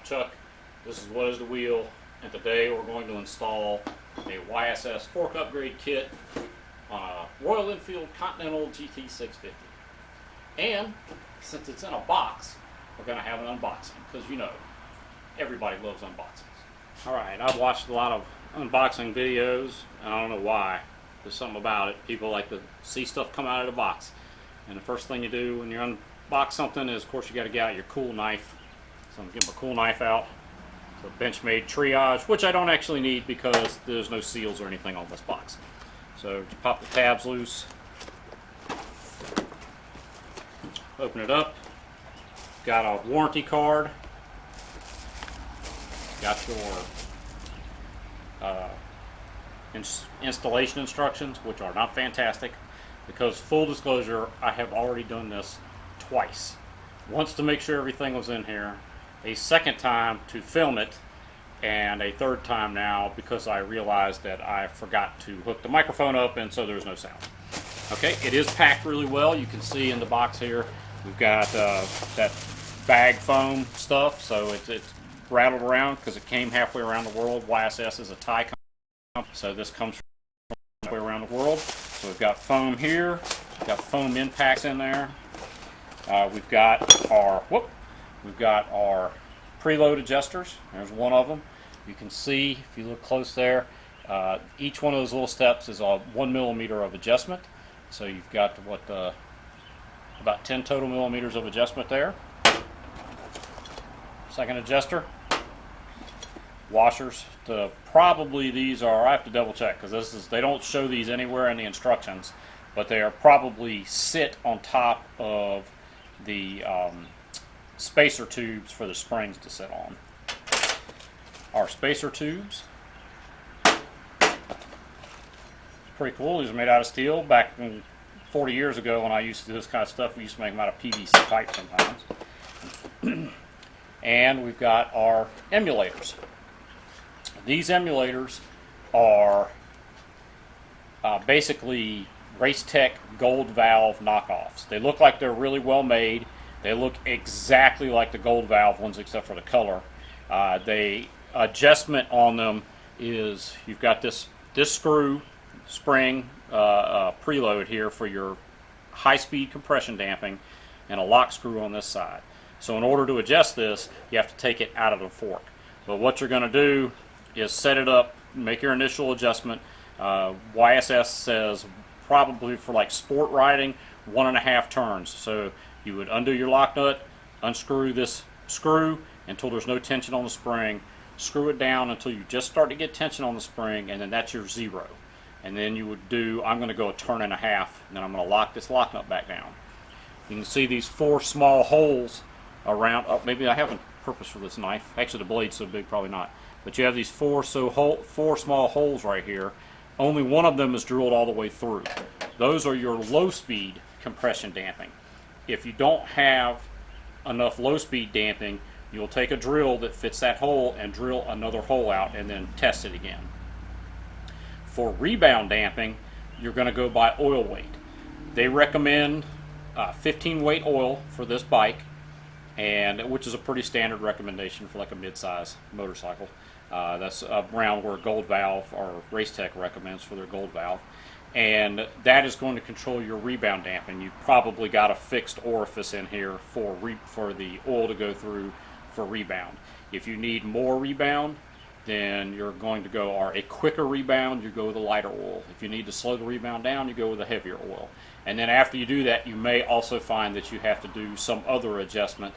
Chuck. This is What is the Wheel, and today we're going to install a YSS fork upgrade kit on a Royal Enfield Continental GT 650. And since it's in a box, we're going to have an unboxing, because you know, everybody loves unboxings. Alright, I've watched a lot of unboxing videos, and I don't know why. There's something about it. People like to see stuff come out of the box. And the first thing you do when you unbox something is, of course, you got to get out your cool knife. So I'm getting my cool knife out. It's a Benchmade triage, which I don't actually need because there's no seals or anything on this box. So just pop the tabs loose. Open it up. Got a warranty card. Got your installation instructions, which are not fantastic, because full disclosure, I have already done this twice. Once to make sure everything was in here, a second time to film it, and a third time now because I realized that I forgot to hook the microphone up, and so there's no sound. Okay, it is packed really well. You can see in the box here we've got that bag foam stuff, so it's rattled around because it came halfway around the world. YSS is a Thai company, so this comes from halfway around the world. So we've got foam here, we've got foam impacts in there. We've got our preload adjusters. There's one of them. You can see if you look close there, each one of those little steps is a 1 millimeter of adjustment. So you've got about 10 total millimeters of adjustment there. Second adjuster. Washers. Probably these are, I have to double check because they don't show these anywhere in the instructions, but they are probably sit on top of the spacer tubes for the springs to sit on. Our spacer tubes. Pretty cool. These are made out of steel. Back 40 years ago when I used to do this kind of stuff, we used to make them out of PVC pipe sometimes. And we've got our emulators. These emulators are basically Racetech gold valve knockoffs. They look like they're really well made. They look exactly like the gold valve ones except for the color. The adjustment on them is you've got this screw spring preload here for your high-speed compression damping, and a lock screw on this side. So in order to adjust this, you have to take it out of the fork. But what you're going to do is set it up, make your initial adjustment. YSS says probably for like sport riding, 1.5 turns. So you would undo your lock nut, unscrew this screw until there's no tension on the spring, screw it down until you just start to get tension on the spring, and then that's your 0. And then you would do, I'm going to go 1.5 turns, and then I'm going to lock this lock nut back down. You can see these 4 small holes around. Oh, maybe I haven't purpose for this knife. Actually, the blade's so big, probably not. But you have these 4 small holes right here. Only one of them is drilled all the way through. Those are your low-speed compression damping. If you don't have enough low-speed damping, you'll take a drill that fits that hole and drill another hole out and then test it again. For rebound damping, you're going to go by oil weight. They recommend 15 weight oil for this bike, and which is a pretty standard recommendation for like a mid-size motorcycle. That's around where Gold Valve or Racetech recommends for their Gold Valve, and that is going to control your rebound damping. You've probably got a fixed orifice in here for the oil to go through for rebound. If you need more rebound, then you're going to go, or a quicker rebound, you go with a lighter oil. If you need to slow the rebound down, you go with a heavier oil. And then after you do that, you may also find that you have to do some other adjustment.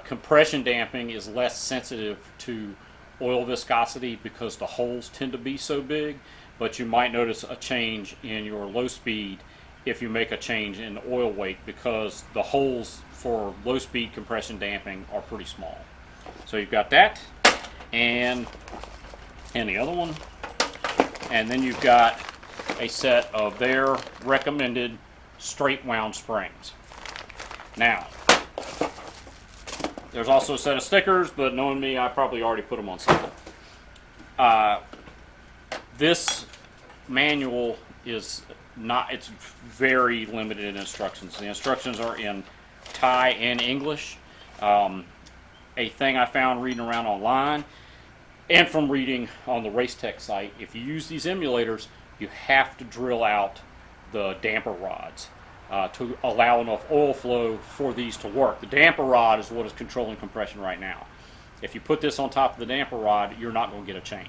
Compression damping is less sensitive to oil viscosity because the holes tend to be so big, but you might notice a change in your low speed if you make a change in oil weight, because the holes for low speed compression damping are pretty small. So you've got that, and the other one, and then you've got a set of their recommended straight wound springs. Now, there's also a set of stickers, but knowing me, I probably already put them on something. This manual is not, it's very limited in instructions. The instructions are in Thai and English. a thing I found reading around online and from reading on the Racetech site. If you use these emulators, you have to drill out the damper rods to allow enough oil flow for these to work. The damper rod is what is controlling compression right now. If you put this on top of the damper rod, you're not going to get a change.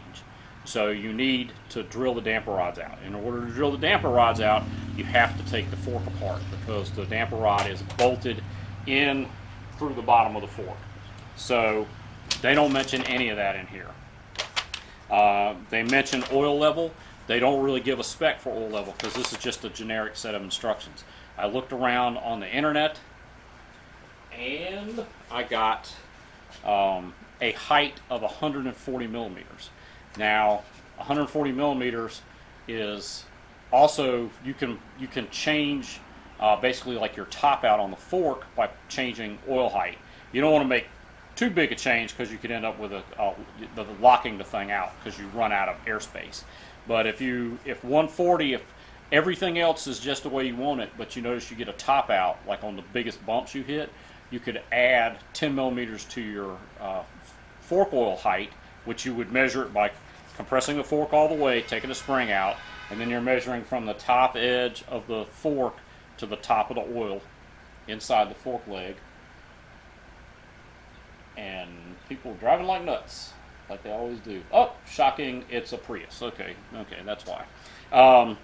So you need to drill the damper rods out. In order to drill the damper rods out, you have to take the fork apart because the damper rod is bolted in through the bottom of the fork. So they don't mention any of that in here. They mention oil level. They don't really give a spec for oil level because this is just a generic set of instructions. I looked around on the internet and I got a height of 140 millimeters. Now, 140 millimeters is also, you can change basically like your top out on the fork by changing oil height. You don't want to make too big a change because you could end up with locking the thing out because you run out of airspace. But if 140, if everything else is just the way you want it, but you notice you get a top out, like on the biggest bumps you hit, you could add 10 millimeters to your fork oil height, which you would measure it by compressing the fork all the way, taking the spring out, and then you're measuring from the top edge of the fork to the top of the oil inside the fork leg. And people are driving like nuts, like they always do. Oh, shocking, it's a Prius. Okay, that's why.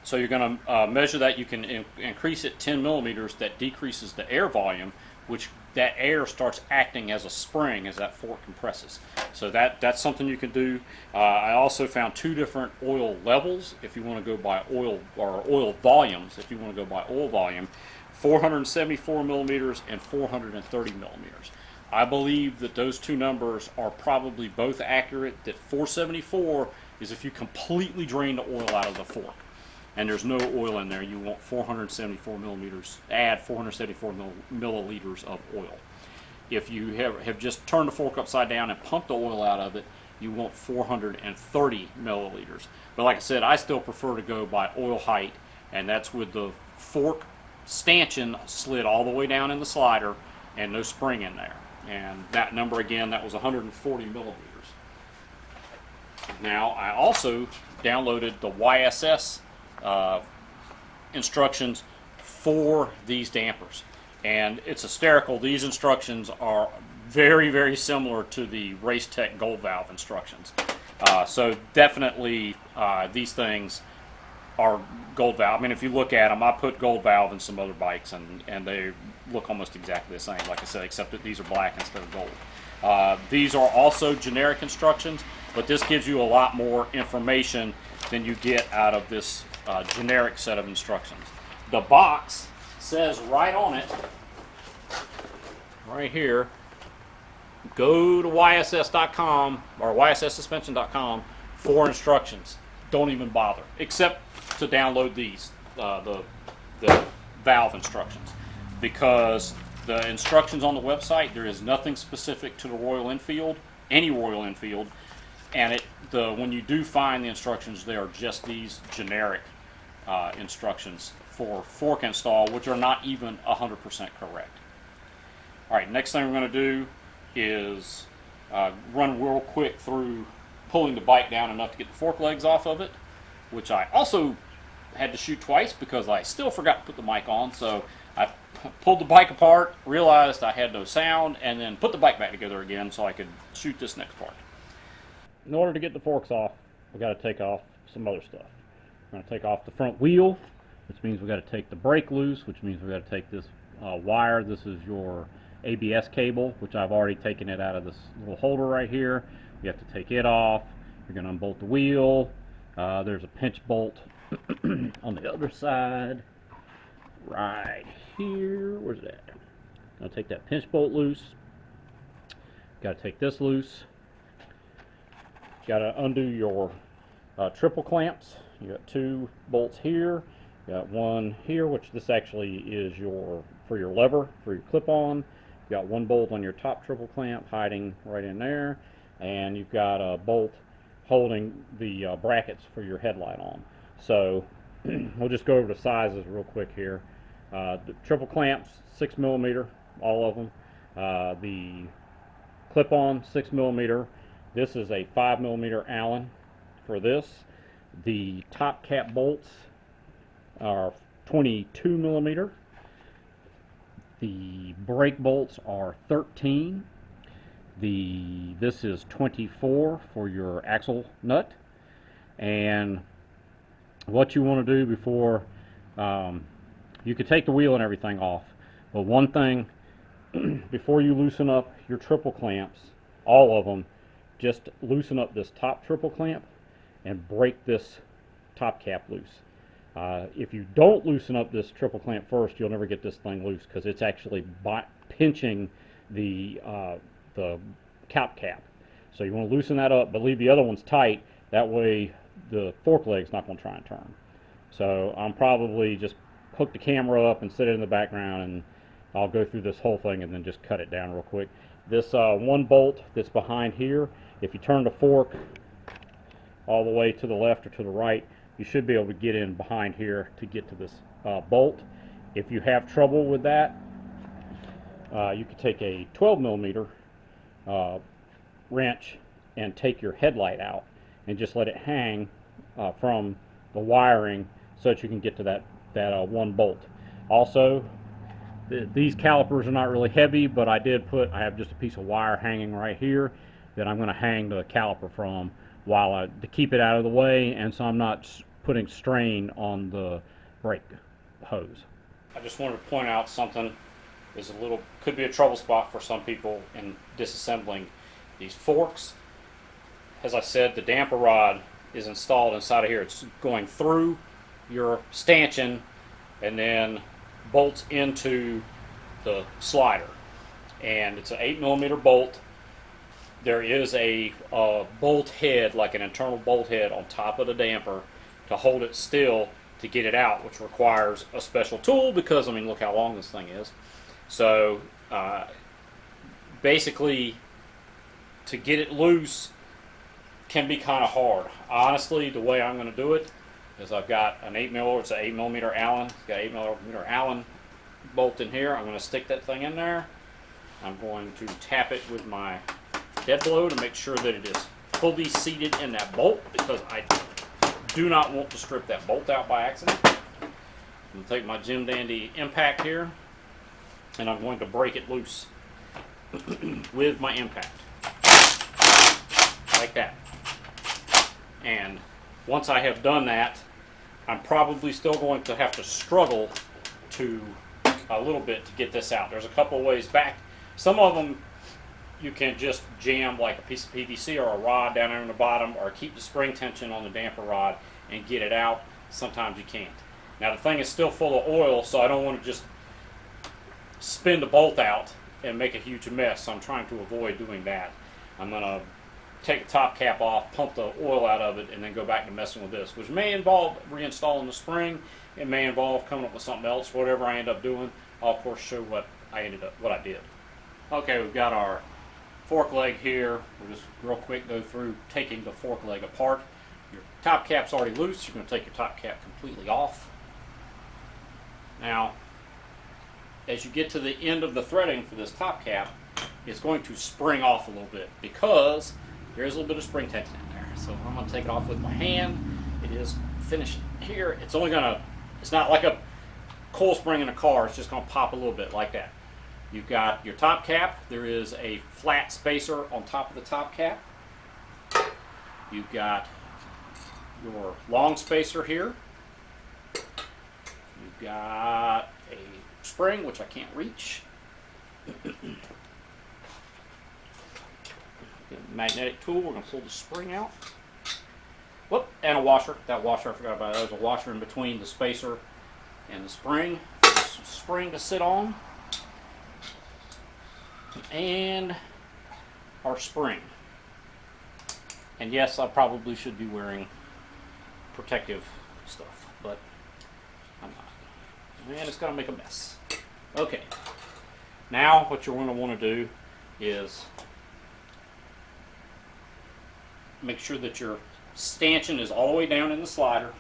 So you're going to measure that. You can increase it 10 millimeters. That decreases the air volume, which that air starts acting as a spring as that fork compresses. So that's something you can do. I also found two different oil levels if you want to go by oil, or oil volumes if you want to go by oil volume. 474 millimeters and 430 millimeters. I believe that those two numbers are probably both accurate. That 474 is if you completely drain the oil out of the fork and there's no oil in there. You want 474 millimeters, add 474 milliliters of oil. If you have just turned the fork upside down and pumped the oil out of it, you want 430 milliliters. But like I said, I still prefer to go by oil height, and that's with the fork stanchion slid all the way down in the slider and no spring in there. And that number again, that was 140 millimeters. Now I also downloaded the YSS instructions for these dampers, and it's hysterical. These instructions are very, very similar to the Racetech gold valve instructions. So definitely these things are gold valve. I mean, if you look at them, I put gold valve in some other bikes, and they look almost exactly the same, like I said, except that these are black instead of gold. These are also generic instructions, but this gives you a lot more information than you get out of this generic set of instructions. The box says right on it, right here, go to YSS.com or YSSsuspension.com for instructions. Don't even bother, except to download these, the valve instructions, because the instructions on the website, there is nothing specific to the Royal Enfield, any Royal Enfield, and when you do find the instructions, they are just these generic instructions for fork install, which are not even 100% correct. All right, next thing we're going to do is run real quick through pulling the bike down enough to get the fork legs off of it, which I also had to shoot twice because I still forgot to put the mic on. So I pulled the bike apart, realized I had no sound, and then put the bike back together again so I could shoot this next part. In order to get the forks off, we got to take off some other stuff. We're going to take off the front wheel, which means we got to take the brake loose, which means we got to take this wire. This is your ABS cable, which I've already taken it out of this little holder right here. You have to take it off. You're going to unbolt the wheel. There's a pinch bolt on the other side right here. Where's that? I'll take that pinch bolt loose. Got to take this loose. Got to undo your triple clamps. You got two bolts here. You got one here, which this actually is for your lever, for your clip-on. You got one bolt on your top triple clamp hiding right in there, and you've got a bolt holding the brackets for your headlight on. So we'll just go over the sizes real quick here. The triple clamps, 6 millimeter, all of them. The clip-on 6mm. This is a 5mm Allen for this. The top cap bolts are 22mm. The brake bolts are 13. This is 24 for your axle nut. And what you want to do before, you could take the wheel and everything off, but one thing, before you loosen up your triple clamps, all of them, just loosen up this top triple clamp and break this top cap loose. If you don't loosen up this triple clamp first, you'll never get this thing loose, because it's actually pinching the cap cap. So you want to loosen that up, but leave the other ones tight. That way the fork leg's not going to try and turn. So I'm probably just hook the camera up and set it in the background, and I'll go through this whole thing and then just cut it down real quick. This one bolt that's behind here, if you turn the fork all the way to the left or to the right, you should be able to get in behind here to get to this bolt. If you have trouble with that, you could take a 12mm wrench and take your headlight out and just let it hang from the wiring so that you can get to that one bolt. Also, these calipers are not really heavy, but I have just a piece of wire hanging right here that I'm going to hang the caliper from to keep it out of the way, and so I'm not putting strain on the brake hose. I just wanted to point out something could be a trouble spot for some people in disassembling these forks. As I said, the damper rod is installed inside of here. It's going through your stanchion and then bolts into the slider, and it's an 8mm bolt. There is a bolt head, like an internal bolt head on top of the damper to hold it still to get it out, which requires a special tool, because I mean, look how long this thing is. So basically, to get it loose can be kind of hard. Honestly, the way I'm going to do it is I've got an 8mm, it's an 8mm Allen. It's got an 8mm Allen bolt in here. I'm going to stick that thing in there. I'm going to tap it with my dead blow to make sure that it is fully seated in that bolt, because I do not want to strip that bolt out by accident. I'm going to take my Jim Dandy impact here, and I'm going to break it loose with my impact, like that. And once I have done that, I'm probably still going to have to struggle a little bit to get this out. There's a couple of ways back. Some of them you can just jam like a piece of PVC or a rod down there on the bottom, or keep the spring tension on the damper rod and get it out. Sometimes you can't. Now the thing is still full of oil, so I don't want to just spin the bolt out and make a huge mess, so I'm trying to avoid doing that. I'm going to take the top cap off, pump the oil out of it, and then go back to messing with this, which may involve reinstalling the spring. It may involve coming up with something else. Whatever I end up doing, I'll of course show what I did. Okay, we've got our fork leg here. We'll just real quick go through taking the fork leg apart. Your top cap's already loose. You're going to take your top cap completely off. Now, as you get to the end of the threading for this top cap, it's going to spring off a little bit, because there's a little bit of spring tension in there. So I'm going to take it off with my hand. It is finished here. It's not like a coil spring in a car. It's just going to pop a little bit like that. You've got your top cap. There is a flat spacer on top of the top cap. You've got your long spacer here. You've got a spring, which I can't reach. Magnetic tool, we're going to pull the spring out. Whoop, and a washer. That washer, I forgot about it. There's a washer in between the spacer and the spring. There's a spring to sit on. And our spring. And yes, I probably should be wearing protective stuff, but I'm not. And it's going to make a mess. Okay. Now what you're going to want to do is make sure that your stanchion is all the way down in the slider,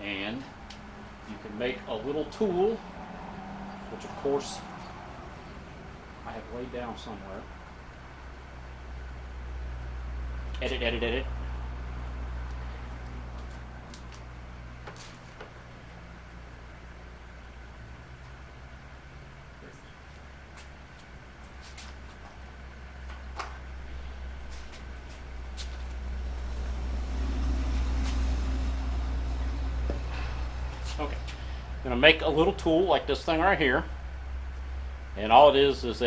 and you can make a little tool, which of course I I have laid down somewhere. Edit, edit, edit. Okay, I'm going to make a little tool like this thing right here, and all it is this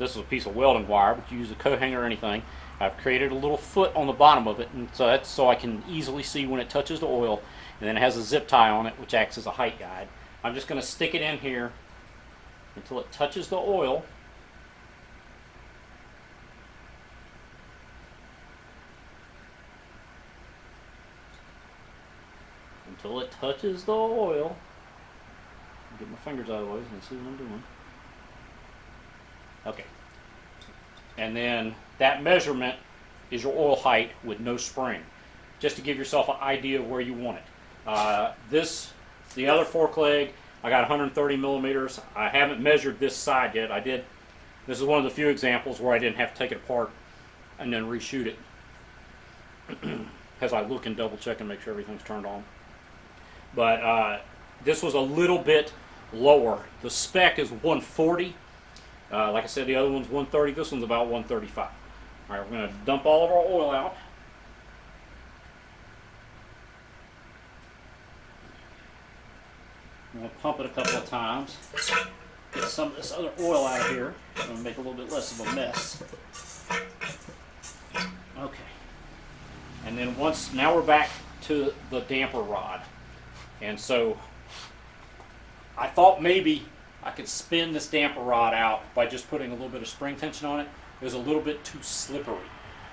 is a piece of welding wire, but you use a coat hanger or anything. I've created a little foot on the bottom of it, and so that's so I can easily see when it touches the oil, and then it has a zip tie on it which acts as a height guide. I'm just going to stick it in here until it touches the oil. Until it touches the oil. Get my fingers out of the way and see what I'm doing. Okay. And then that measurement is your oil height with no spring, just to give yourself an idea of where you want it. The other fork leg, I got 130 millimeters. I haven't measured this side yet. This is one of the few examples where I didn't have to take it apart and then reshoot it, as I look and double check and make sure everything's turned on. But this was a little bit lower. The spec is 140. Like I said, the other one's 130. This one's about 135. All right, we're going to dump all of our oil out. I'm going to pump it a couple of times. Get some of this other oil out of here. I'm going to make a little bit less of a mess. Okay. And then now we're back to the damper rod. And so I thought maybe I could spin this damper rod out by just putting a little bit of spring tension on it. It was a little bit too slippery.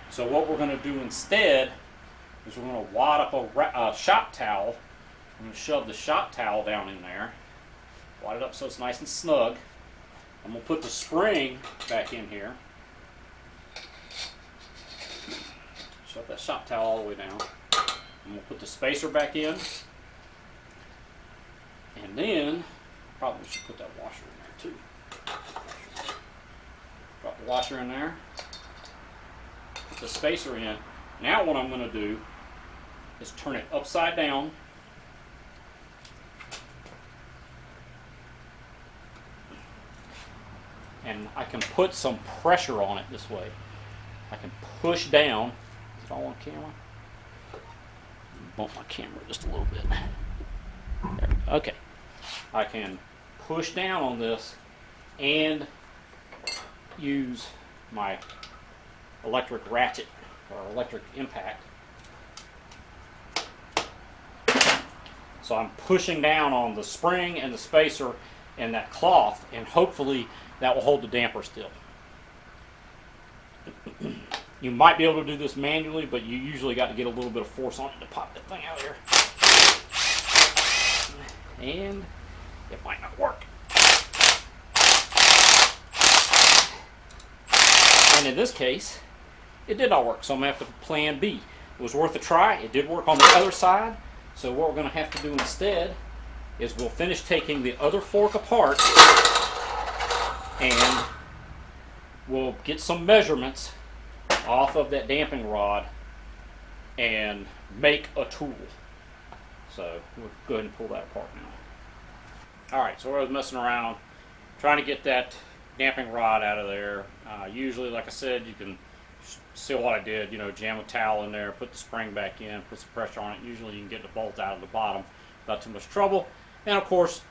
So what we're going to do instead is we're going to wad up a shop towel. I'm going to shove the shop towel down in there, wad it up so it's nice and snug. I'm going to put the spring back in here. Shove that shop towel all the way down. I'm going to put the spacer back in. And then, probably should put that washer in there too. Drop the washer in there. Put the spacer in. Now what I'm going to do is turn it upside down. And I can put some pressure on it this way. I can push down. Is it all on camera? Bump my camera just a little bit. There. Okay. I can push down on this and use my electric ratchet or electric impact. So I'm pushing down on the spring and the spacer and that cloth, and hopefully that will hold the damper still. You might be able to do this manually, but you usually got to get a little bit of force on it to pop that thing out here. And it might not work. And in this case, it did not work, so I'm going to have to plan B. It was worth a try. It did work on the other side. So what we're going to have to do instead is we'll finish taking the other fork apart and we'll get some measurements off of that damping rod and make a tool. So we'll go ahead and pull that apart now. Alright, so I was messing around trying to get that damping rod out of there. Usually, like I said, you can see what I did, jam a towel in there, put the spring back in, put some pressure on it. Usually you can get the bolt out of the bottom without too much trouble. And of course,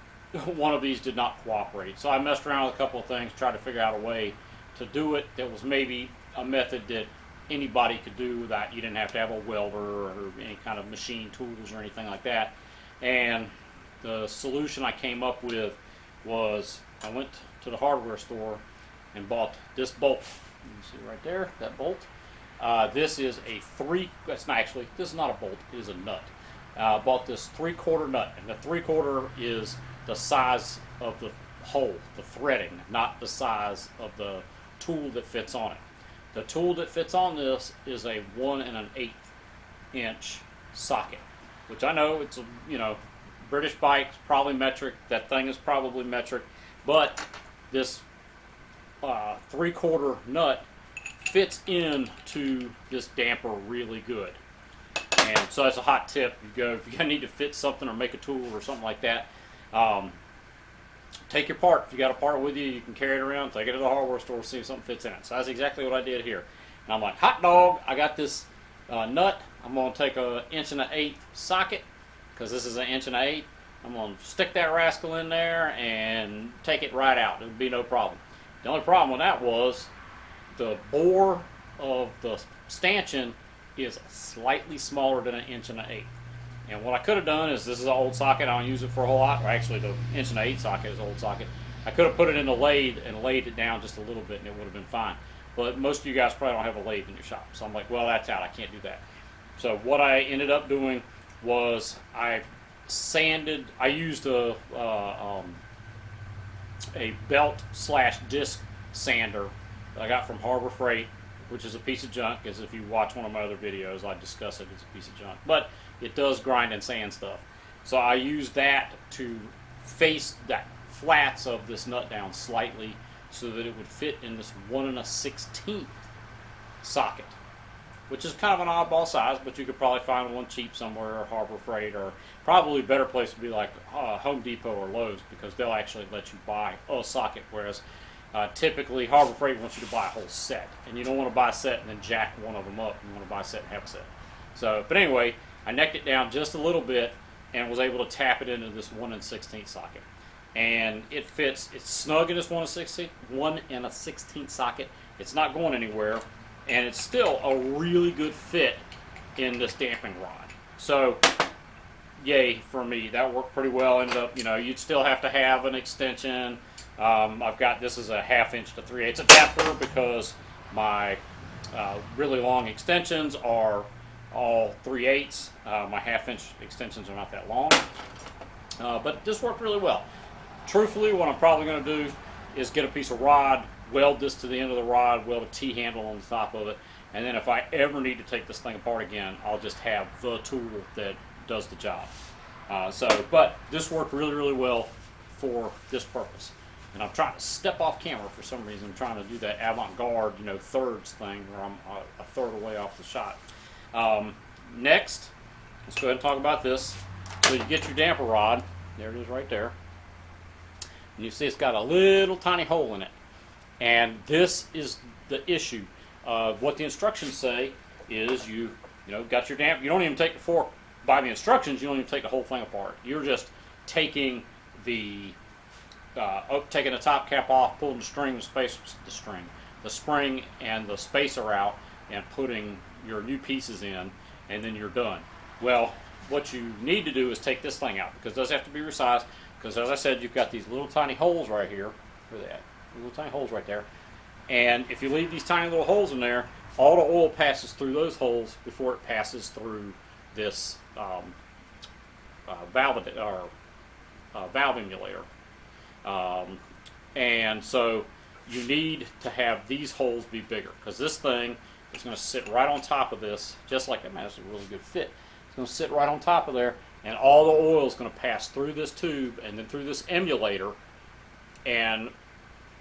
one of these did not cooperate. So I messed around with a couple of things, tried to figure out a way to do it that was maybe a method that anybody could do, that you didn't have to have a welder or any kind of machine tools or anything like that. And the solution I came up with was I went to the hardware store and bought this bolt. You can see right there, that bolt. This is a this is not a bolt, it is a nut. Bought this 3/4 nut, and the 3/4 is the size of the hole, the threading, not the size of the tool that fits on it. The tool that fits on this is a 1 1/8 inch socket, which I know it's a British bike, probably metric. That thing is probably metric, but this 3/4 nut fits into this damper really good. And so that's a hot tip. If you need to fit something or make a tool or something like that, take your part. If you got a part with you, you can carry it around, take it to the hardware store, see if something fits in it. So that's exactly what I did here. And I'm like, hot dog, I got this nut. I'm going to take an 1 1/8 socket, because this is an 1 1/8. I'm going to stick that rascal in there and take it right out. It would be no problem. The only problem with that was the bore of the stanchion is slightly smaller than an 1 1/8. And what I could have done is, this is an old socket, I don't use it for a whole lot, or actually the 1 1/8 socket is an old socket. I could have put it in the lathe and laid it down just a little bit and it would have been fine. But most of you guys probably don't have a lathe in your shop. So I'm like, well, that's out, I can't do that. So what I ended up doing was I used a belt/disc sander that I got from Harbor Freight, which is a piece of junk, as if you watch one of my other videos, I discuss it as a piece of junk. But it does grind and sand stuff. So I used that to face that flats of this nut down slightly so that it would fit in this 1 1/16 socket, which is kind of an oddball size, but you could probably find one cheap somewhere, or Harbor Freight, or probably a better place would be like Home Depot or Lowe's, because they'll actually let you buy a socket, whereas typically Harbor Freight wants you to buy a whole set, and you don't want to buy a set and then jack one of them up. You want to buy a set and have a set. So, but anyway, I necked it down just a little bit and was able to tap it into this 1 1/16 socket. And it fits, it's snug in this 1 1/16 socket. It's not going anywhere, and it's still a really good fit in this damping rod. So, yay for me. That worked pretty well. Ended up, you'd still have to have an extension. I've got, this is a 1/2 inch to 3/8 adapter, because my really long extensions are all 3/8. My 1/2 inch extensions are not that long. But this worked really well. Truthfully, what I'm probably going to do is get a piece of rod, weld this to the end of the rod, weld a T-handle on the top of it, and then if I ever need to take this thing apart again, I'll just have the tool that does the job. But this worked really, really well for this purpose. And I'm trying to step off camera for some reason. I'm trying to do that avant-garde, thirds thing, where I'm a third away off the shot. Next, let's go ahead and talk about this. So you get your damper rod. There it is right there. And you see it's got a little tiny hole in it. And this is the issue. What the instructions say is you got your damper. You don't even take the fork by the instructions. You don't even take the whole thing apart. You're just taking the taking the top cap off, pulling the spring and the spacer out, and putting your new pieces in, and then you're done. Well, what you need to do is take this thing out, because it does have to be resized, because as I said, you've got these little tiny holes right here. Where are they at? Little tiny holes right there. And if you leave these tiny little holes in there, all the oil passes through those holes before it passes through this valve emulator. And so you need to have these holes be bigger, because this thing is going to sit right on top of this, just like that. Man, that's a really good fit. It's going to sit right on top of there, and all the oil is going to pass through this tube and then through this emulator, and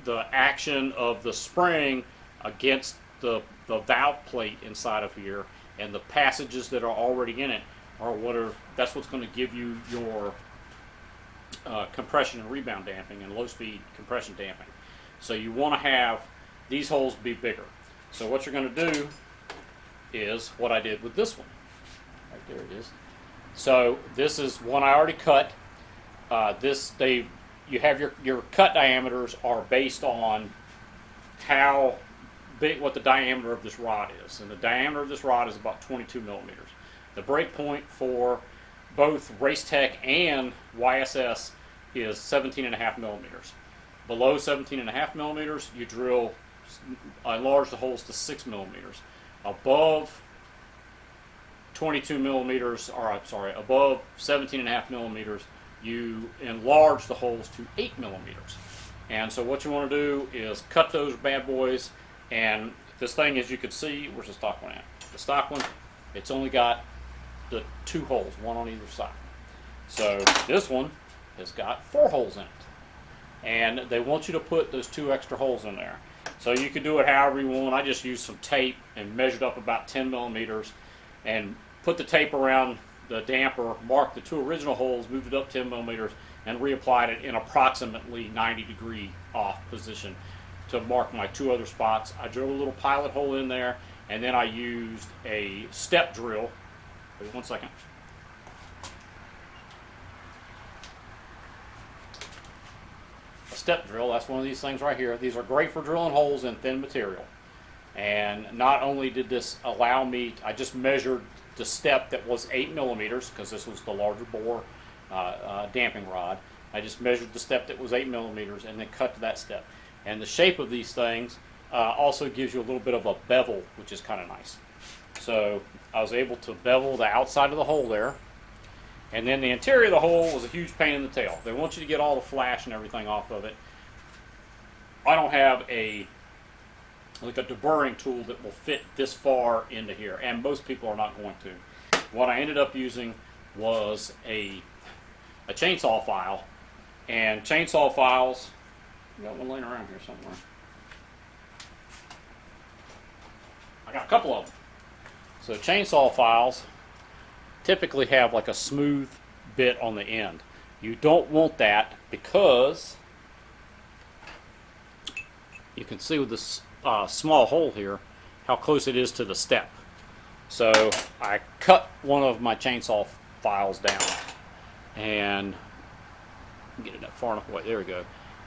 the action of the spring against the valve plate inside of here and the passages that are already in it that's what's going to give you your compression and rebound damping and low speed compression damping. So you want to have these holes be bigger. So what you're going to do is what I did with this one. Right there it is. So this is one I already cut. You have your cut diameters are based on how big, what the diameter of this rod is, and the diameter of this rod is about 22 millimeters. The break point for both Racetech and YSS is 17.5 millimeters. Below 17.5 millimeters, you enlarge the holes to 6 millimeters. Above 22 millimeters, above 17.5 millimeters, you enlarge the holes to 8 millimeters. And so what you want to do is cut those bad boys. And this thing, as you can see, where's the stock one at? The stock one, it's only got the 2 holes, one on either side. So this one has got 4 holes in it. And they want you to put those 2 extra holes in there. So you can do it however you want. I just used some tape and measured up about 10 millimeters and put the tape around the damper, marked the two original holes, moved it up 10 millimeters, and reapplied it in approximately 90-degree off position to mark my two other spots. I drilled a little pilot hole in there, and then I used a step drill. Wait 1 second. A step drill, that's one of these things right here. These are great for drilling holes in thin material. And not only did this allow me, I just measured the step that was 8 millimeters, because this was the larger bore damping rod. I just measured the step that was 8 millimeters and then cut to that step. And the shape of these things also gives you a little bit of a bevel, which is kind of nice. So I was able to bevel the outside of the hole there. And then the interior of the hole was a huge pain in the tail. They want you to get all the flash and everything off of it. I don't have like a deburring tool that will fit this far into here, and most people are not going to. What I ended up using was a chainsaw file, and chainsaw files, I got one laying around here somewhere. I got a couple of them. So chainsaw files typically have like a smooth bit on the end. You don't want that because you can see with this small hole here how close it is to the step. So I cut one of my chainsaw files down and get it far enough away. There we go.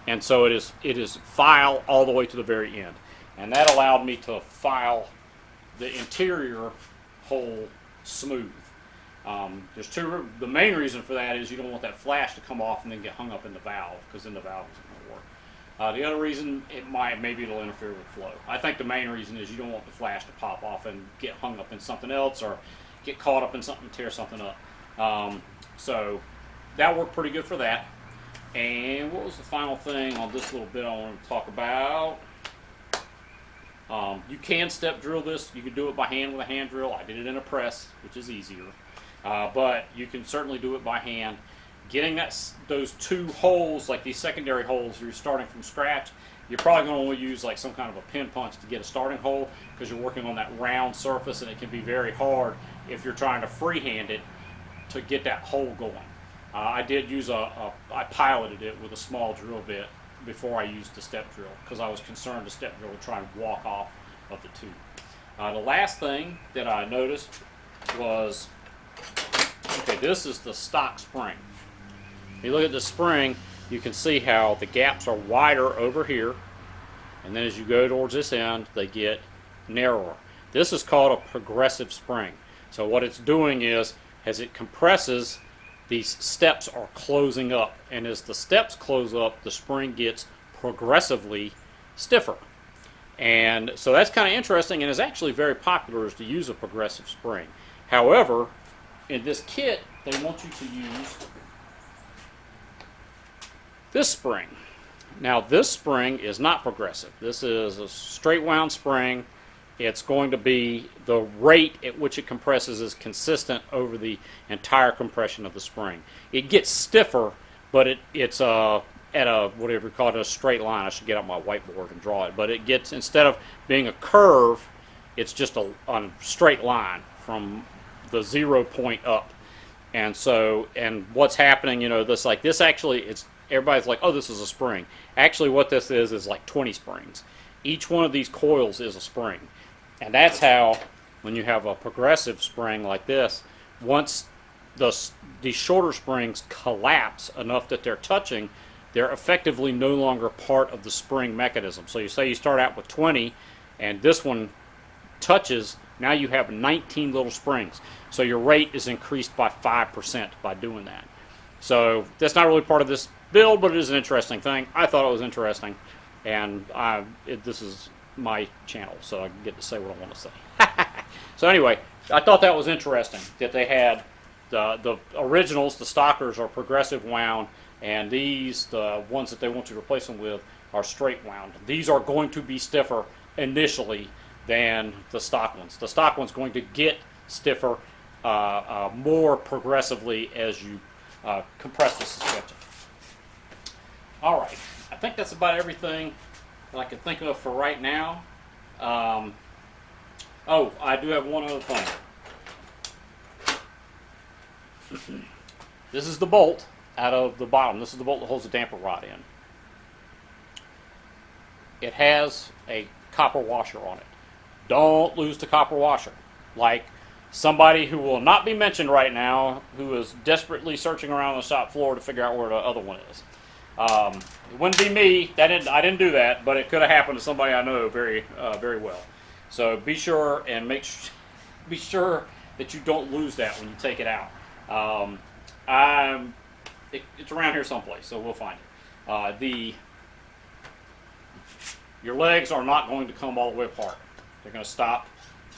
And so it is file all the way to the very end, and that allowed me to file the interior hole smooth. There's two. The main reason for that is you don't want that flash to come off and then get hung up in the valve, because then the valve isn't going to work. The other reason, maybe it'll interfere with flow. I think the main reason is you don't want the flash to pop off and get hung up in something else or get caught up in something and tear something up. So that worked pretty good for that. And what was the final thing on this little bit I wanted to talk about? You can step drill this. You can do it by hand with a hand drill. I did it in a press, which is easier. But you can certainly do it by hand. Getting those two holes, like these secondary holes, you're starting from scratch, you're probably going to only use like some kind of a pin punch to get a starting hole, because you're working on that round surface, and it can be very hard if you're trying to freehand it to get that hole going. I did use I piloted it with a small drill bit before I used the step drill, because I was concerned the step drill would try and walk off of the tube. The last thing that I noticed was, okay, this is the stock spring. If you look at the spring, you can see how the gaps are wider over here, and then as you go towards this end, they get narrower. This is called a progressive spring. So what it's doing is, as it compresses, these steps are closing up, and as the steps close up, the spring gets progressively stiffer. And so that's kind of interesting, and is actually very popular, is to use a progressive spring. However, in this kit, they want you to use this spring. Now, this spring is not progressive. This is a straight wound spring. It's going to be, the rate at which it compresses is consistent over the entire compression of the spring. It gets stiffer, but it's at a, whatever you call it, a straight line. I should get out my whiteboard and draw it. But it gets, instead of being a curve, it's just a straight line from the 0 point up. And so, and what's happening, you know, this actually, it's, everybody's like, oh, this is a spring. Actually, what this is like 20 springs. Each one of these coils is a spring. And that's how, when you have a progressive spring like this, once these shorter springs collapse enough that they're touching, they're effectively no longer part of the spring mechanism. So you say you start out with 20, and this one touches, now you have 19 little springs. So your rate is increased by 5% by doing that. So that's not really part of this build, but it is an interesting thing. I thought it was interesting, and this is my channel, so I get to say what I want to say. So anyway, I thought that was interesting that they had the originals, the stockers, are progressive wound, and these, the ones that they want you to replace them with, are straight wound. These are going to be stiffer initially than the stock ones. The stock one's going to get stiffer more progressively as you compress the suspension. All right, I think that's about everything that I can think of for right now. Oh, I do have one other thing. This is the bolt out of the bottom. This is the bolt that holds the damper rod in. It has a copper washer on it. Don't lose the copper washer. Like somebody who will not be mentioned right now, who is desperately searching around the shop floor to figure out where the other one is. It wouldn't be me. I didn't do that, but it could have happened to somebody I know very well. So be sure and be sure that you don't lose that when you take it out. It's around here someplace, so we'll find it. Your legs are not going to come all the way apart. They're going to stop.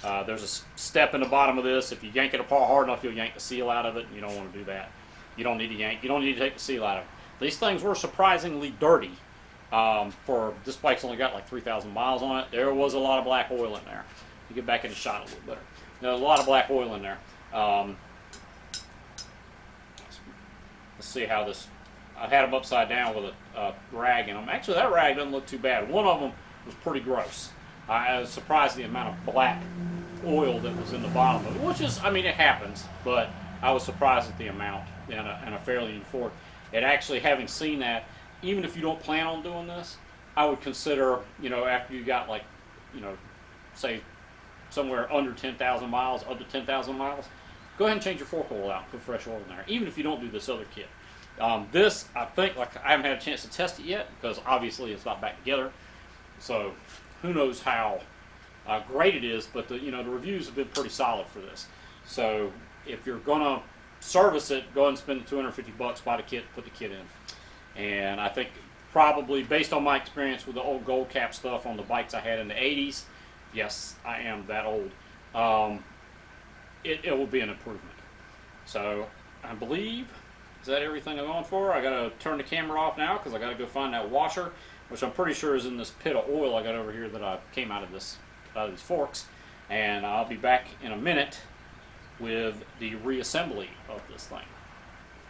There's a step in the bottom of this. If you yank it apart hard enough, you'll yank the seal out of it. You don't want to do that. You don't need to yank. You don't need to take the seal out of it. These things were surprisingly dirty. For this bike's only got like 3,000 miles on it. There was a lot of black oil in there. You get back in the shot a little better. There's a lot of black oil in there. Let's see how this. I had them upside down with a rag in them. Actually, that rag doesn't look too bad. One of them was pretty gross. I was surprised at the amount of black oil that was in the bottom of it, which is, I mean, it happens, but I was surprised at the amount in a fairly Ford. And actually, having seen that, even if you don't plan on doing this, I would consider, after you got like, say somewhere under 10,000 miles, up to 10,000 miles, go ahead and change your fork oil out, put fresh oil in there, even if you don't do this other kit. This, I think, like I haven't had a chance to test it yet because obviously it's not back together. So who knows how great it is, but the reviews have been pretty solid for this. So if you're gonna service it, go ahead and spend the $250, buy the kit, put the kit in. And I think probably based on my experience with the old gold cap stuff on the bikes I had in the 80s, yes, I am that old. It will be an improvement. So I believe, is that everything I'm going for? I gotta turn the camera off now because I gotta go find that washer, which I'm pretty sure is in this pit of oil I got over here that I came out of these forks. And I'll be back in a minute with the reassembly of this thing.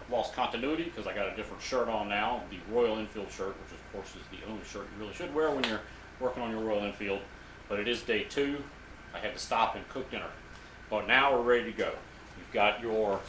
I've lost continuity because I got a different shirt on now, the Royal Enfield shirt, which of course is the only shirt you really should wear when you're working on your Royal Enfield. But it is day 2. I had to stop and cook dinner. But now we're ready to go. You've got your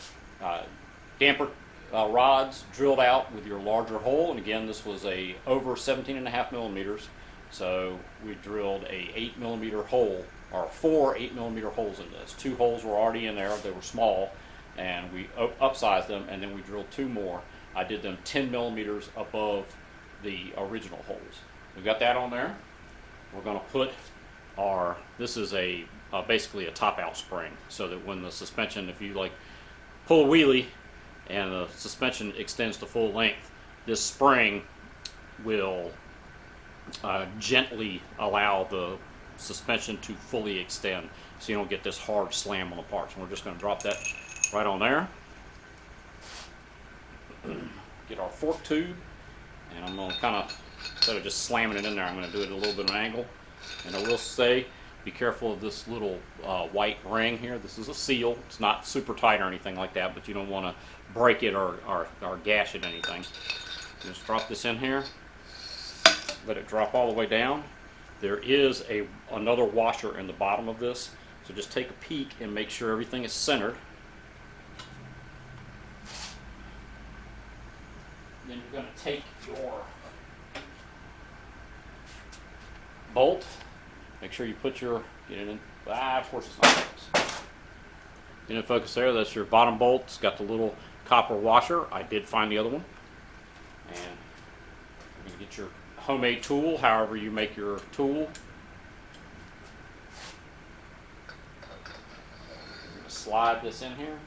damper rods drilled out with your larger hole, and again this was a over 17.5 millimeters, so we drilled a 8 millimeter hole, or 4 8 millimeter holes in this. 2 holes were already in there, they were small, and we upsized them, and then we drilled 2 more. I did them 10 millimeters above the original holes. We got that on there. We're going to put this is basically a top out spring, so that when the suspension, if you like pull a wheelie and the suspension extends to full length, this spring will gently allow the suspension to fully extend, so you don't get this hard slam on the parts. And we're just going to drop that right on there. Get our fork tube, and I'm going to kind of, instead of just slamming it in there, I'm going to do it at a little bit of an angle. And I will say, be careful of this little white ring here. This is a seal. It's not super tight or anything like that, but you don't want to break it or gash it or anything. Just drop this in here. Let it drop all the way down. There is another washer in the bottom of this, so just take a peek and make sure everything is centered. Then you're going to take your bolt. Make sure you put get it in. Of course it's not focused. Get in focus there. That's your bottom bolt. It's got the little copper washer. I did find the other one. And you can get your homemade tool, however you make your tool. I'm going to slide this in here.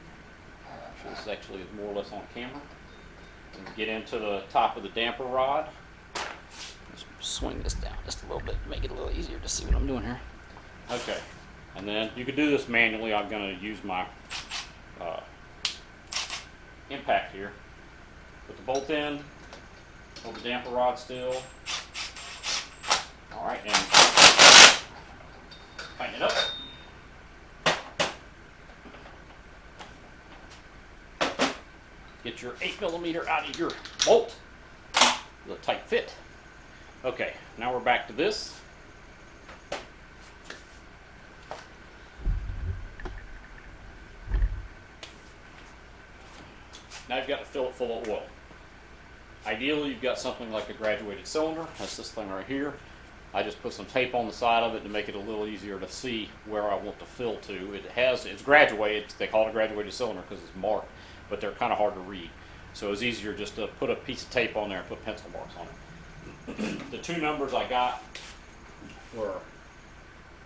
I'm sure this actually is more or less on camera. And get into the top of the damper rod. Let's swing this down just a little bit to make it a little easier to see what I'm doing here. Okay, and then you could do this manually. I'm going to use my impact here. Put the bolt in, hold the damper rod still. All right, and tighten it up. Get your 8 millimeter out of your bolt with a tight fit. Okay, now we're back to this. Now you've got to fill it full of oil. Ideally, you've got something like a graduated cylinder. That's this thing right here. I just put some tape on the side of it to make it a little easier to see where I want to fill to. It's graduated. They call it a graduated cylinder because it's marked, but they're kind of hard to read. So it's easier just to put a piece of tape on there and put pencil marks on it. The two numbers I got were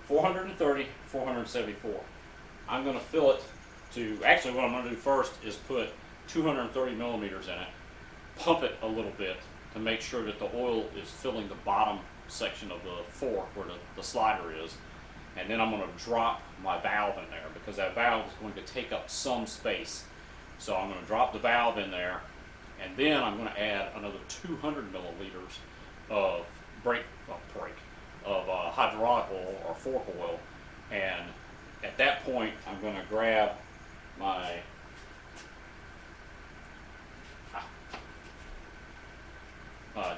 430, 474. I'm going to fill it to, actually what I'm going to do first is put 230 millimeters in it, pump it a little bit to make sure that the oil is filling the bottom section of the fork where the slider is, and then I'm going to drop my valve in there because that valve is going to take up some space. So I'm going to drop the valve in there, and then I'm going to add another 200 milliliters of hydraulic oil or fork oil, and at that point I'm going to grab my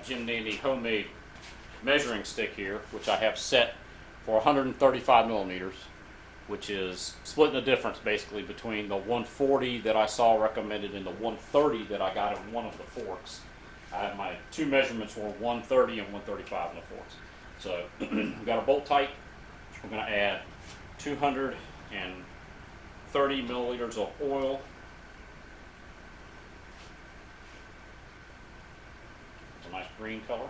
Jim Dandy homemade measuring stick here, which I have set for 135 millimeters, which is splitting the difference basically between the 140 that I saw recommended and the 130 that I got in one of the forks. My two measurements were 130 and 135 in the forks. So we've got a bolt tight. We're going to add 230 milliliters of oil. It's a nice green color.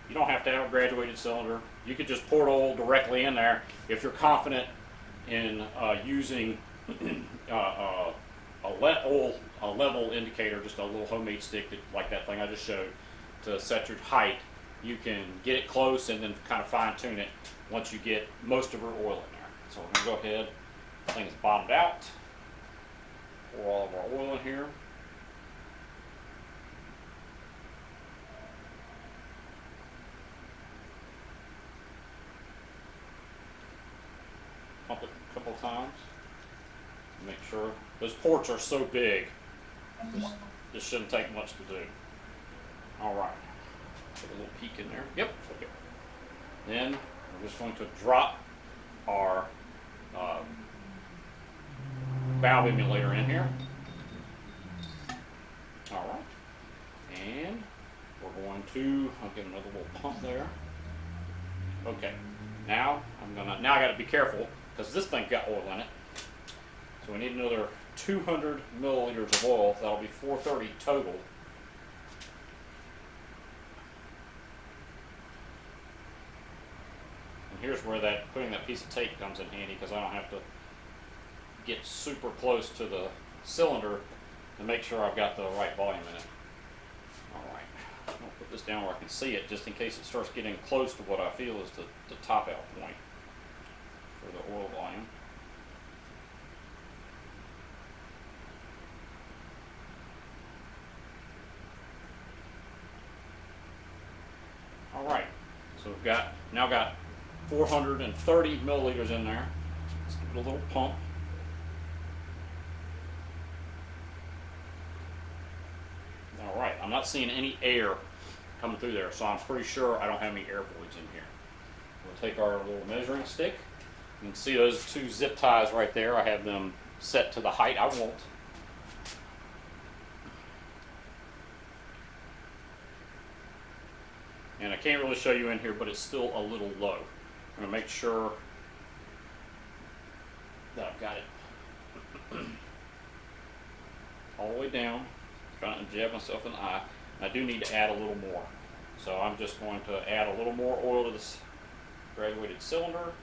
You don't have to have a graduated cylinder. You could just pour oil directly in there if you're confident in using a level indicator, just a little homemade stick like that thing I just showed, to set your height. You can get it close and then kind of fine tune it once you get most of your oil in there. So we're going to go ahead. This thing is bottomed out. Pour all of our oil in here. Pump it a couple of times. Make sure. Those ports are so big, this shouldn't take much to do. Alright. Put a little peek in there. Yep. Okay. Then we're just going to drop our valve emulator in here. Alright. And we're going to, I'll get another little pump there. Okay. Now I got to be careful because this thing got oil in it. So we need another 200 milliliters of oil. That'll be 430 total. And here's where putting that piece of tape comes in handy, because I don't have to get super close to the cylinder to make sure I've got the right volume in it. Alright, I'm going to put this down where I can see it, just in case it starts getting close to what I feel is the top out point for the oil volume. Alright, so we've now got 430 milliliters in there. Let's give it a little pump. Alright, I'm not seeing any air coming through there, so I'm pretty sure I don't have any air voids in here. We'll take our little measuring stick. You can see those two zip ties right there. I have them set to the height I want. And I can't really show you in here, but it's still a little low. I'm going to make sure that I've got it all the way down. Trying to jab myself in the eye. I do need to add a little more. So I'm just going to add a little more oil to this graduated cylinder.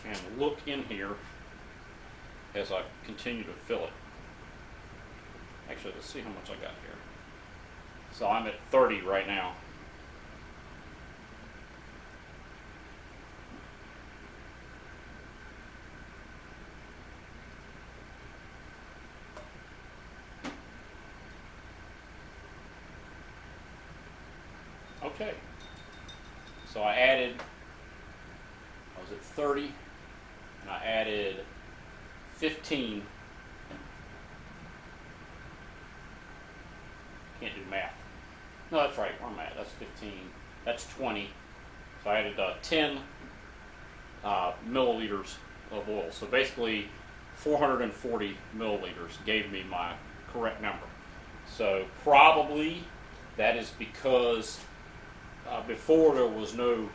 And look in here as I continue to fill it. Actually, let's see how much I got here. So I'm at 30 right now. Okay. So I was at 30. and I added 15. Can't do math. No, that's right. Where am I at? That's 15. That's 20. So I added 10 milliliters of oil. So basically 440 milliliters gave me my correct number. So probably that is because before there was no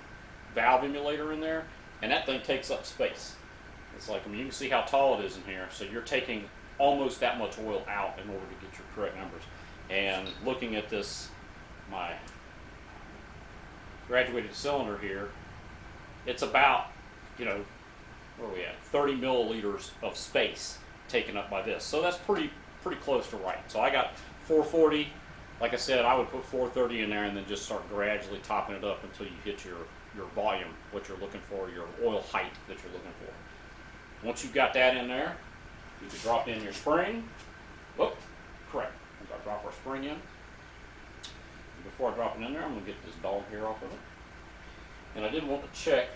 valve emulator in there, and that thing takes up space. It's like, I mean, you can see how tall it is in here, so you're taking almost that much oil out in order to get your correct numbers. And looking at this, my graduated cylinder here, it's about, you know, where are we at? 30 milliliters of space taken up by this. So that's pretty close to right. So I got 440. Like I said, I would put 430 in there and then just start gradually topping it up until you hit your volume, what you're looking for, your oil height that you're looking for. Once you've got that in there, you can drop in your spring. Whoop, correct. I'm going to drop our spring in. Before I drop it in there, I'm going to get this dog hair off of it. And I did want to check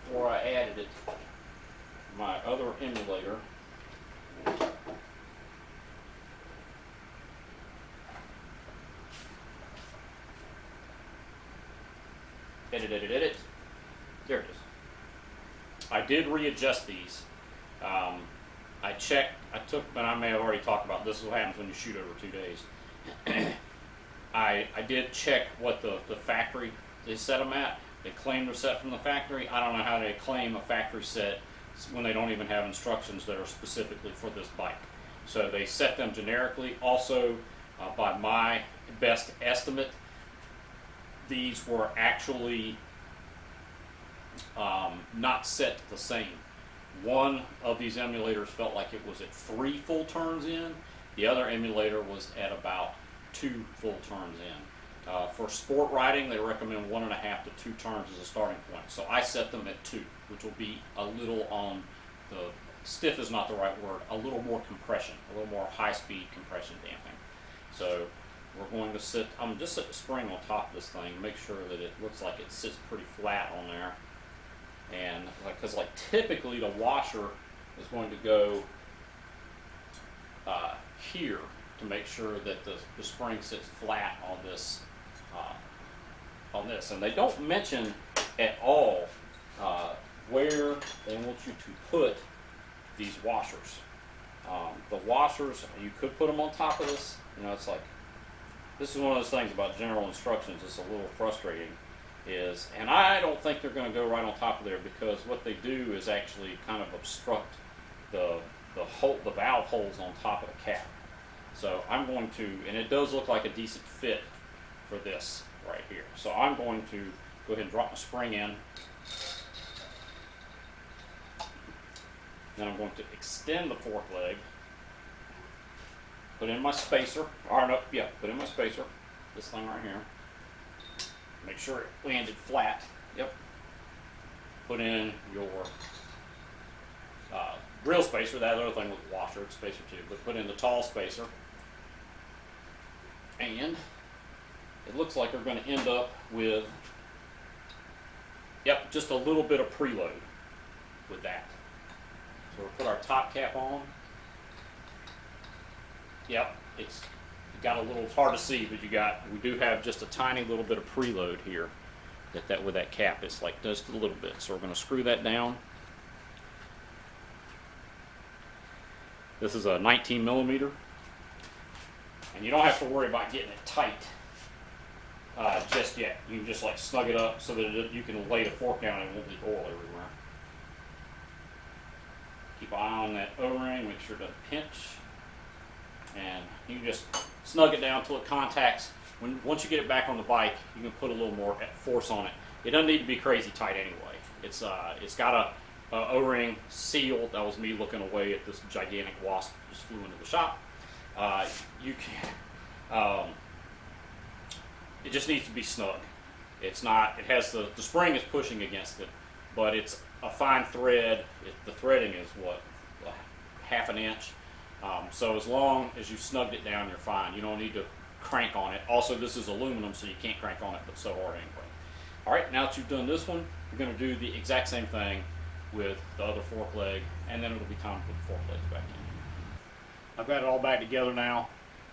before I added it, my other emulator. Edit. There it is. I did readjust these. I checked, and I may have already talked about this is what happens when you shoot over 2 days. I did check what the factory, they set them at. They claim they're set from the factory. I don't know how they claim a factory set when they don't even have instructions that are specifically for this bike. So they set them generically. Also, by my best estimate, these were actually not set the same. One of these emulators felt like it was at 3 full turns in. The other emulator was at about 2 full turns in. For sport riding, they recommend 1.5 to 2 turns as a starting point. So I set them at 2, which will be a little on the, stiff is not the right word, a little more compression, a little more high-speed compression damping. So we're going to sit, I'm just set the spring on top of this thing, make sure that it looks like it sits pretty flat on there. And because like typically the washer is going to go here to make sure that the spring sits flat on this. And they don't mention at all where they want you to put these washers. The washers, you could put them on top of this. You know, it's like, this is one of those things about general instructions that's a little frustrating. And I don't think they're going to go right on top of there, because what they do is actually kind of obstruct the valve holes on top of the cap. So I'm going to, and it does look like a decent fit for this right here. So I'm going to go ahead and drop my spring in. Then I'm going to extend the fork leg, put in my spacer, put in my spacer, this thing right here. Make sure it landed flat. Yep. Put in your real spacer. That other thing was a washer, it's spacer too. But put in the tall spacer. And it looks like we're going to end up with, just a little bit of preload with that. So we'll put our top cap on. It's got a little, it's hard to see, but we do have just a tiny little bit of preload here with that cap. It's like just a little bit. So we're going to screw that down. This is a 19 millimeter. And you don't have to worry about getting it tight just yet. You can just like snug it up so that you can lay the fork down and it won't leak oil everywhere. Keep an eye on that O-ring, make sure it doesn't pinch. And you can just snug it down until it contacts. Once you get it back on the bike, you can put a little more force on it. It doesn't need to be crazy tight anyway. It's got a O-ring sealed. That was me looking away at this gigantic wasp just flew into the shop. It just needs to be snug. It's not. It has the spring is pushing against it, but it's a fine thread. The threading is what, half an inch. So as long as you snugged it down, you're fine. You don't need to crank on it. Also, this is aluminum, so you can't crank on it, but so hard anyway. All right, now that you've done this one, you're going to do the exact same thing with the other fork leg, and then it'll be time to put the fork legs back in. I've got it all back together now.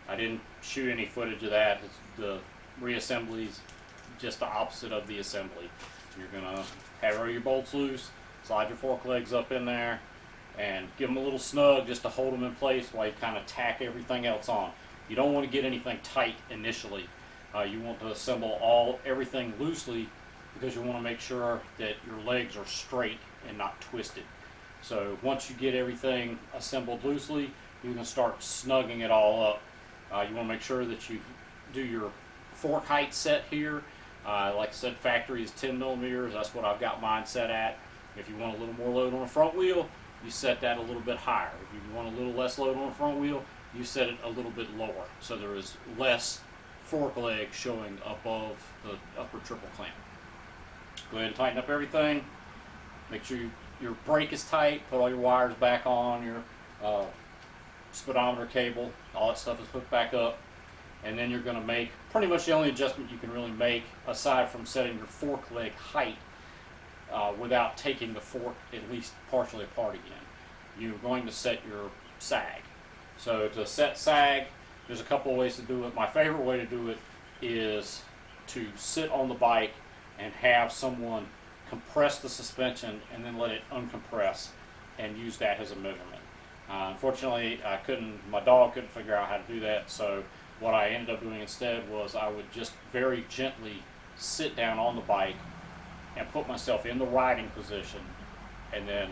I didn't shoot any footage of that. The reassembly is just the opposite of the assembly. You're gonna have all your bolts loose, slide your fork legs up in there, and give them a little snug just to hold them in place while you kind of tack everything else on. You don't want to get anything tight initially. You want to assemble everything loosely because you want to make sure that your legs are straight and not twisted. So once you get everything assembled loosely, you can start snugging it all up. You want to make sure that you do your fork height set here. Like I said, factory is 10 millimeters. That's what I've got mine set at. If you want a little more load on the front wheel, you set that a little bit higher. If you want a little less load on the front wheel, you set it a little bit lower, so there is less fork leg showing above the upper triple clamp. Go ahead and tighten up everything. Make sure your brake is tight. Put all your wires back on, your speedometer cable, all that stuff is hooked back up. And then you're going to make pretty much the only adjustment you can really make, aside from setting your fork leg height without taking the fork at least partially apart again. You're going to set your sag. So to set sag, there's a couple of ways to do it. My favorite way to do it is to sit on the bike and have someone compress the suspension and then let it uncompress and use that as a measurement. Unfortunately, my dog couldn't figure out how to do that, so what I ended up doing instead was I would just very gently sit down on the bike and put myself in the riding position and then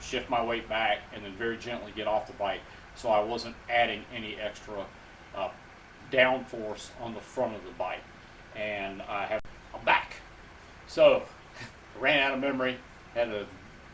shift my weight back and then very gently get off the bike, so I wasn't adding any extra downforce on the front of the bike. And I'm back. So I ran out of memory, had to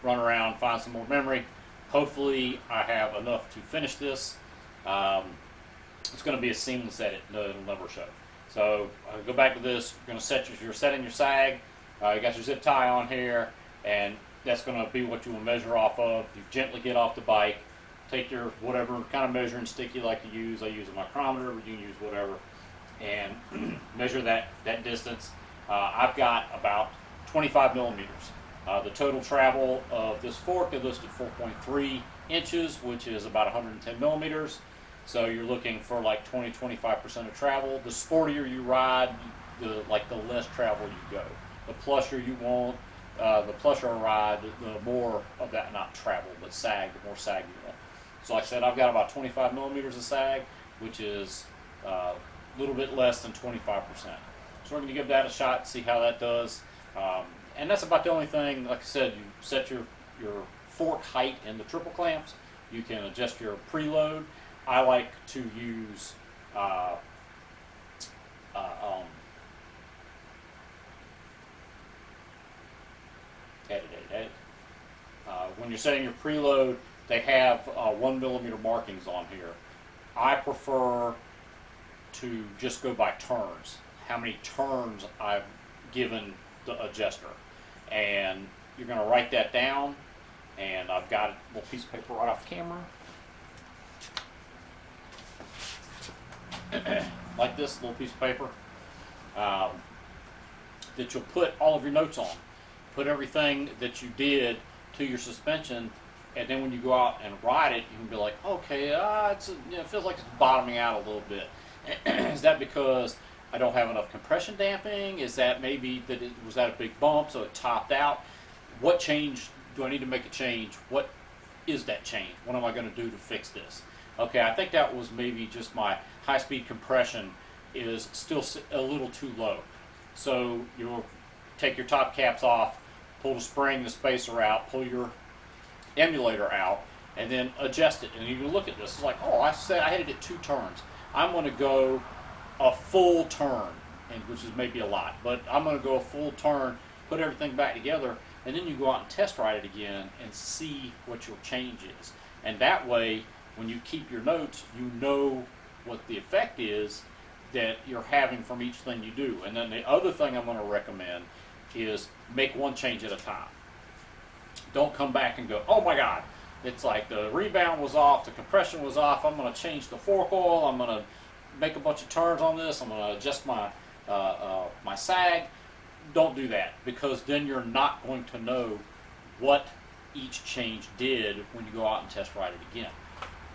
run around, find some more memory. Hopefully I have enough to finish this. It's going to be a seamless edit, it'll never show. So go back to this. You're going to you're setting your sag. You got your zip tie on here, and that's going to be what you will measure off of. You gently get off the bike, take your whatever kind of measuring stick you like to use. I use a micrometer, but you can use whatever, and measure that distance. I've got about 25 millimeters. The total travel of this fork is listed 4.3 inches, which is about 110 millimeters. So you're looking for like 20-25% of travel. The sportier you ride, the less travel you go. The plusher you want, the plusher I ride, the more of that, not travel, but sag, the more sag you want. So like I said, I've got about 25 millimeters of sag, which is a little bit less than 25%. So we're going to give that a shot, see how that does. And that's about the only thing. Like I said, you set your fork height in the triple clamps. You can adjust your preload. I like to use when you're setting your preload, they have 1 millimeter markings on here. I prefer to just go by turns, how many turns I've given the adjuster. And you're going to write that down, and I've got a little piece of paper right off camera. Like this little piece of paper that you'll put all of your notes on. Put everything that you did to your suspension, and then when you go out and ride it, you can be like, okay, it feels like it's bottoming out a little bit. Is that because I don't have enough compression damping? Is that maybe was that a big bump so it topped out? What change do I need to make a change? What is that change? What am I going to do to fix this? Okay, I think that was maybe just my high-speed compression is still a little too low. So you'll take your top caps off, pull the spring, the spacer out, pull your emulator out, and then adjust it. And you can look at this. It's like, oh, I said I had it at 2 turns. I'm going to go a full turn, which is maybe a lot, but I'm going to go a full turn, put everything back together, and then you go out and test ride it again and see what your change is. And that way, when you keep your notes, you know what the effect is that you're having from each thing you do. And then the other thing I'm going to recommend is make one change at a time. Don't come back and go, oh my God, it's like the rebound was off, the compression was off, I'm going to change the fork oil, I'm going to make a bunch of turns on this, I'm going to adjust my sag. Don't do that, because then you're not going to know what each change did when you go out and test ride it again.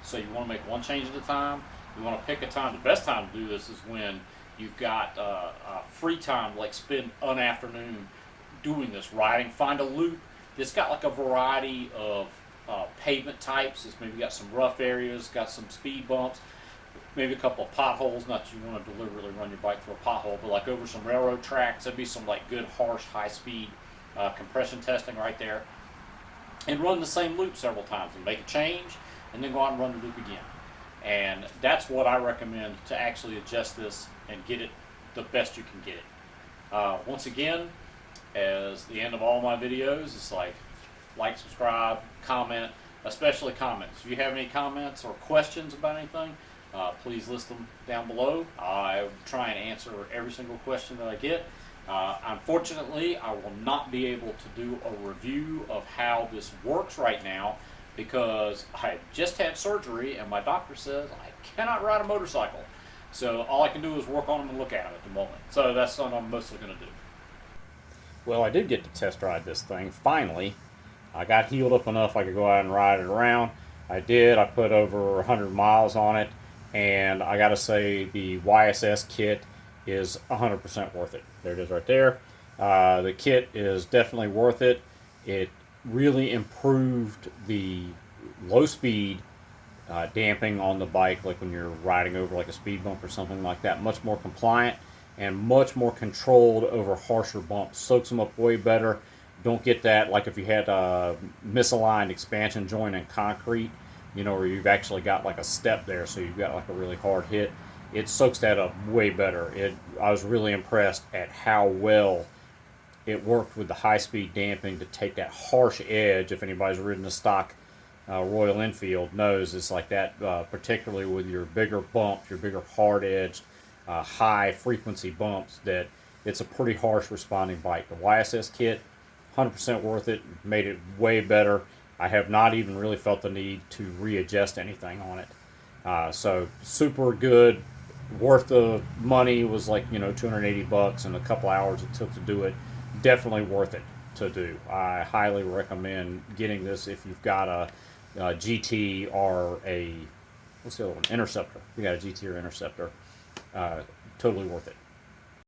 So you want to make one change at a time. You want to pick a time. The best time to do this is when you've got free time, like spend an afternoon doing this riding. Find a loop that's got like a variety of pavement types. It's maybe got some rough areas, got some speed bumps, maybe a couple of potholes. Not that you want to deliberately run your bike through a pothole, but like over some railroad tracks. There'd be some like good, harsh, high-speed compression testing right there. And run the same loop several times and make a change, and then go out and run the loop again. And that's what I recommend to actually adjust this and get it the best you can get it. Once again, as the end of all my videos, it's like, subscribe, comment, especially comments. If you have any comments or questions about anything, please list them down below. I try and answer every single question that I get. Unfortunately, I will not be able to do a review of how this works right now because I just had surgery and my doctor says I cannot ride a motorcycle. So all I can do is work on them and look at them at the moment. So that's what I'm mostly going to do. Well, I did get to test ride this thing, finally. I got healed up enough I could go out and ride it around. I did. I put over 100 miles on it, and I got to say the YSS kit is 100% worth it. There it is right there. The kit is definitely worth it. It really improved the low speed damping on the bike, like when you're riding over like a speed bump or something like that. Much more compliant and much more controlled over harsher bumps. Soaks them up way better. Don't get that like if you had a misaligned expansion joint in concrete, you know, where you've actually got like a step there, so you've got like a really hard hit. It soaks that up way better. I was really impressed at how well it worked with the high-speed damping to take that harsh edge. If anybody's ridden a stock Royal Enfield knows it's like that, particularly with your bigger bumps, your bigger hard-edged, high-frequency bumps, that it's a pretty harsh responding bike. The YSS kit, 100% worth it, made it way better. I have not even really felt the need to readjust anything on it. So super good, worth the money. Was like, you know, 280 bucks and a couple hours it took to do it. Definitely worth it to do. I highly recommend getting this if you've got a GT or a, what's the other one, Interceptor. If you got a GT or Interceptor, totally worth it.